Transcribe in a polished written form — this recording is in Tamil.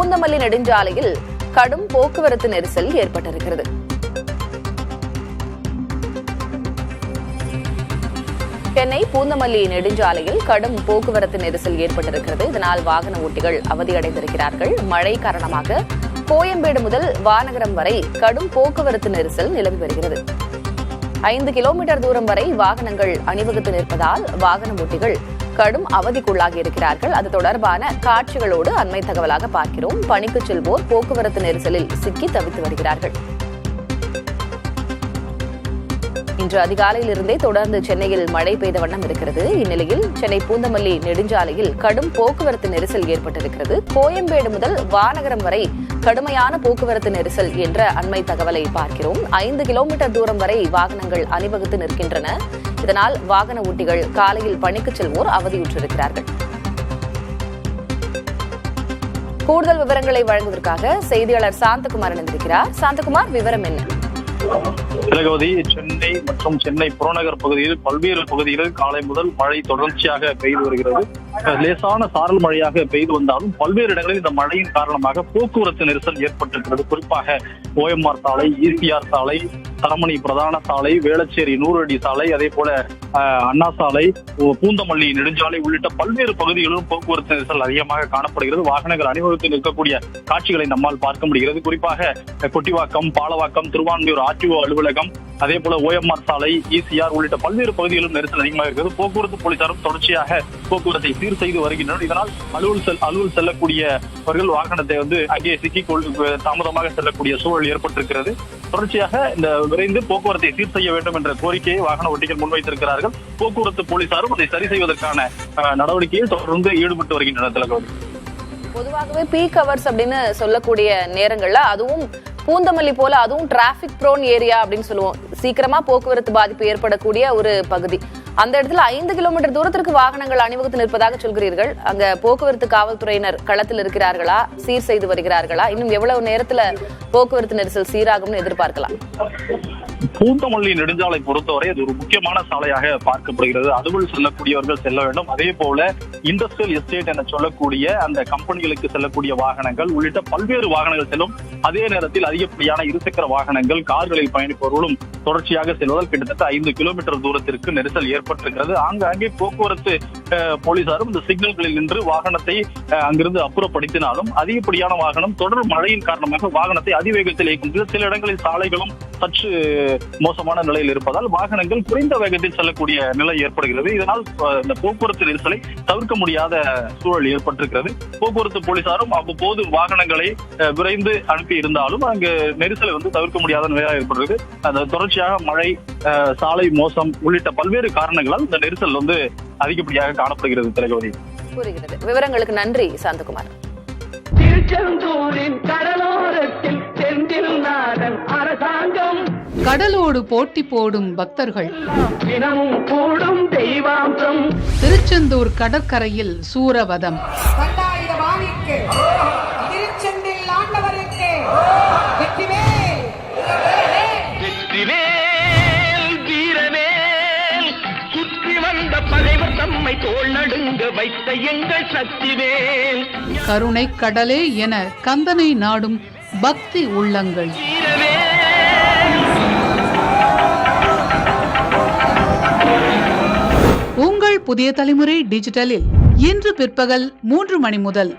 பூந்தமல்லி நெடுஞ்சாலையில் கடும் போக்குவரத்து நெரிசல் ஏற்பட்டிருக்கிறது. சென்னை பூந்தமல்லி நெடுஞ்சாலையில் கடும் போக்குவரத்து நெரிசல் ஏற்பட்டிருக்கிறது. இதனால் வாகன ஓட்டிகள் அவதியடைந்திருக்கிறார்கள். மழை காரணமாக கோயம்பேடு முதல் வானகரம் வரை கடும் போக்குவரத்து நெரிசல் நிலவி வருகிறது. 5 கிலோமீட்டர் தூரம் வரை வாகனங்கள் அணிவகுத்து நிற்பதால் வாகன ஓட்டிகள் கடும் அவதிக்குள்ளாகி இருக்கிறார்கள். அது தொடர்பான காட்சிகளோடு அண்மை தகவலாக பார்க்கிறோம். பணிக்கு செல்வோர் போக்குவரத்து நெரிசலில் சிக்கி தவித்து வருகிறார்கள். இன்று அதிகாலையிலிருந்தே தொடர்ந்து சென்னையில் மழை பெய்த வண்ணம் இருக்கிறது. இந்நிலையில் சென்னை பூந்தமல்லி நெடுஞ்சாலையில் கடும் போக்குவரத்து நெரிசல் ஏற்பட்டிருக்கிறது. கோயம்பேடு முதல் வானகரம் வரை கடுமையான போக்குவரத்து நெரிசல் என்ற அண்மை தகவலை பார்க்கிறோம். 5 கிலோமீட்டர் தூரம் வரை வாகனங்கள் அணிவகுத்து நிற்கின்றன. இதனால் வாகன ஓட்டிகள் காலையில் பணிக்கு செல்வோர் அவதியுற்றிருக்கிறார்கள். கூடுதல் விவரங்களை வழங்குவதற்காக செய்தியாளர் சாந்தகுமார் இணைந்திருக்கிறார். சாந்தகுமார், விவரம் என்ன? திலகவதி, சென்னை மற்றும் சென்னை புறநகர் பகுதியில் பல்வேறு பகுதிகளில் காலை முதல் மழை தொடர்ச்சியாக பெய்து வருகிறது. லேசான சாரல் மழையாக பெய்து வந்தாலும் பல்வேறு இடங்களில் இந்த மழையின் காரணமாக போக்குவரத்து நெரிசல் ஏற்பட்டிருக்கிறது. குறிப்பாக OMR சாலை, ECR சாலை, தரமணி பிரதான சாலை, வேளச்சேரி 100 அடி சாலை, அதே போல அண்ணா சாலை, பூந்தமல்லி நெடுஞ்சாலை உள்ளிட்ட பல்வேறு பகுதிகளிலும் போக்குவரத்து நெரிசல் அதிகமாக காணப்படுகிறது. வாகனங்கள் அணிவகுத்து நிற்கக்கூடிய காட்சிகளை நம்மால் பார்க்க முடிகிறது. குறிப்பாக கொட்டிவாக்கம், பாலவாக்கம், திருவான்மியூர் RTO அலுவலகம், அதே போல OMR சாலை, ECR உள்ளிட்ட பல்வேறு பகுதிகளிலும் நெரிசல் அதிகமாக இருக்கிறது. போக்குவரத்து போலீசாரும் தொடர்ச்சியாக போக்குவரத்தை சீர் செய்து வருகின்றனர். இதனால் அலுவல் செல்லக்கூடியவர்கள் வாகனத்தை அங்கே தாமதமாக செல்லக்கூடிய சூழல் ஏற்பட்டிருக்கிறது. தொடர்ச்சியாக இந்த விரைந்து போக்குவரத்தை சீர் செய்ய வேண்டும் என்ற கோரிக்கையை வாகன ஓட்டிகள் முன்வைத்திருக்கிறார்கள். போக்குவரத்து போலீசாரும் அதை சரி செய்வதற்கான நடவடிக்கையில் தொடர்ந்து ஈடுபட்டு வருகின்றனர். பொதுவாகவே பீக் ஹவர்ஸ் அப்படின்னு சொல்லக்கூடிய நேரங்கள்ல, அதுவும் பூந்தமல்லி போல அதுவும் டிராபிக் ப்ரோன் ஏரியா அப்படின்னு சொல்லுவோம், சீக்கிரமா போக்குவரத்து பாதிப்பு ஏற்படக்கூடிய ஒரு பகுதி. அந்த இடத்துல 5 கிலோமீட்டர் தூரத்திற்கு வாகனங்கள் அணிவகுத்து நிற்பதாக சொல்கிறீர்கள். அங்க போக்குவரத்து காவல்துறையினர் களத்தில் இருக்கிறார்களா, சீர் செய்து வருகிறார்களா? இன்னும் எவ்வளவு நேரத்துல போக்குவரத்து நெரிசல் சீராகும்னு எதிர்பார்க்கலாம்? பூந்தமல்லி நெடுஞ்சாலை பொறுத்தவரை அது ஒரு முக்கியமான சாலையாக பார்க்கப்படுகிறது. அலுவல் செல்லக்கூடியவர்கள் செல்ல வேண்டும். அதே போல இண்டஸ்ட்ரியல் எஸ்டேட் என சொல்லக்கூடிய அந்த கம்பெனிகளுக்கு செல்லக்கூடிய வாகனங்கள் உள்ளிட்ட பல்வேறு வாகனங்கள் செல்லும். அதே நேரத்தில் அதிகப்படியான இருசக்கர வாகனங்கள், கார்களில் பயணிப்பவர்களும் தொடர்ச்சியாக செல்வதால் கிட்டத்தட்ட 5 கிலோமீட்டர் தூரத்திற்கு நெரிசல் ஏற்பட்டிருக்கிறது. ஆங்காங்கே போக்குவரத்து போலீசாரும் இந்த சிக்னல்களில் நின்று வாகனத்தை அங்கிருந்து அப்புறப்படுத்தினாலும் அதிகப்படியான வாகனம் தொடர் மழையின் காரணமாக வாகனத்தை அதிவேகத்தில் இயக்கும். சில இடங்களில் சாலைகளும் சற்று மோசமான நிலையில் இருப்பதால் வாகனங்கள் குறைந்த வேகத்தில் செல்லக்கூடிய நிலை ஏற்படுகிறது. இதனால் இந்த போக்குவரத்து நெரிசலை தவிர்க்க முடியாத சூழல் ஏற்பட்டிருக்கிறது. போக்குவரத்து போலீசாரும் அவ்வப்போது வாகனங்களை விரைந்து அனுப்பி இருந்தாலும் அங்கு நெரிசலை தவிர்க்க முடியாத நிலையாக ஏற்படுகிறது. அந்த தொடர்ச்சியாக மழை, சாலை மோசம் உள்ளிட்ட பல்வேறு காரணங்களால் இந்த நெரிசல் அதிகப்படியாக காணப்படுகிறது. திலகவதி, புரிகிறது. விவரங்களுக்கு நன்றி சாந்தகுமார். திருச்செந்தூரின் கடலோரத்தில் செந்தில் நாடன் அரசாங்கம், கடலோடு போட்டி போடும் பக்தர்கள், தினமும் கூடும் தெய்வாம்சம், திருச்செந்தூர் கடற்கரையில் சூரவதம், திருச்செந்தில் ஆண்டவருக்கு வெற்றிவேல் வீரவேல், சுற்றி வந்த பகைவர் தம்மை தோள் நடுங்க வைத்த எங்கள் சக்திவேல், கருணை கடலே என கந்தனை நாடும் பக்தி உள்ளங்கள். உங்கள் புதிய தலைமுறை டிஜிட்டலில் இன்று பிற்பகல் 3 மணி முதல்